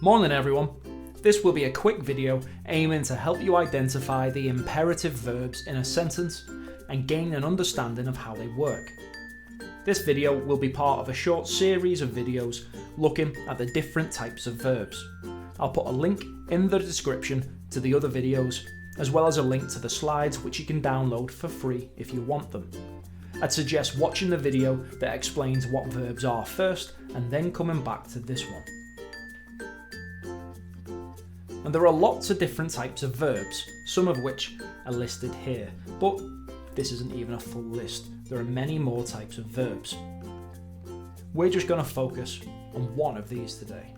Morning everyone. This will be a quick video aiming to help you identify the imperative verbs in a sentence and gain an understanding of how they work. This video will be part of a short series of videos looking at the different types of verbs. I'll put a link in the description to the other videos, as well as a link to the slides which you can download for free if you want them. I'd suggest watching the video that explains what verbs are first and then coming back to this one. And there are lots of different types of verbs, some of which are listed here, but this isn't even a full list. There are many more types of verbs. We're just going to focus on one of these today.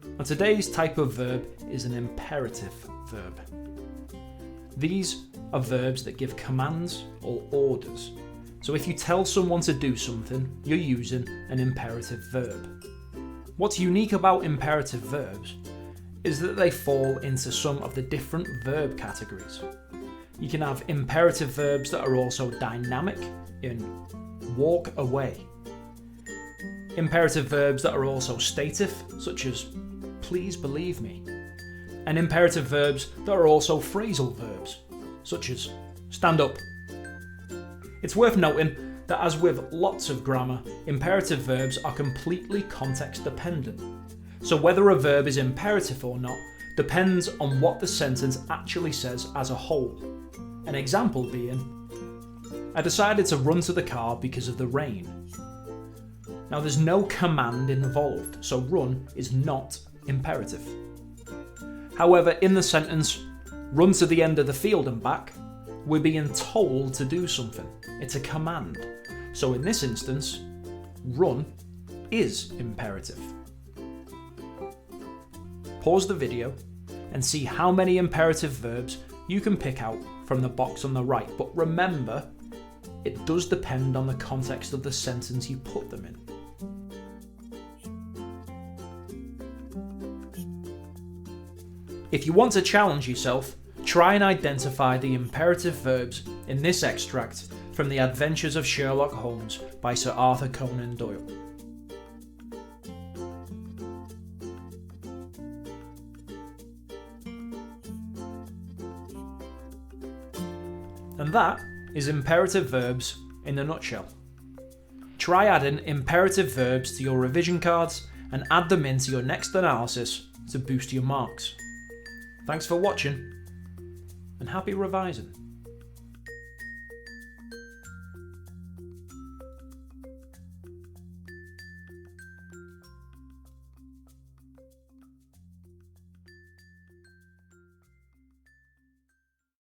And today's type of verb is an imperative verb. These are verbs that give commands or orders. So if you tell someone to do something, you're using an imperative verb. What's unique about imperative verbs is that they fall into some of the different verb categories. You can have imperative verbs that are also dynamic in walk away. Imperative verbs that are also stative, such as please believe me. And imperative verbs that are also phrasal verbs, such as stand up. It's worth noting that as with lots of grammar, imperative verbs are completely context dependent. So whether a verb is imperative or not depends on what the sentence actually says as a whole. An example being, I decided to run to the car because of the rain. Now there's no command involved, so run is not imperative. However, in the sentence, run to the end of the field and back, we're being told to do something. It's a command. So in this instance, run is imperative. Pause the video and see how many imperative verbs you can pick out from the box on the right. But remember, it does depend on the context of the sentence you put them in. If you want to challenge yourself, try and identify the imperative verbs in this extract from The Adventures of Sherlock Holmes by Sir Arthur Conan Doyle. And that is imperative verbs in a nutshell. Try adding imperative verbs to your revision cards and add them into your next analysis to boost your marks. Thanks for watching and happy revising.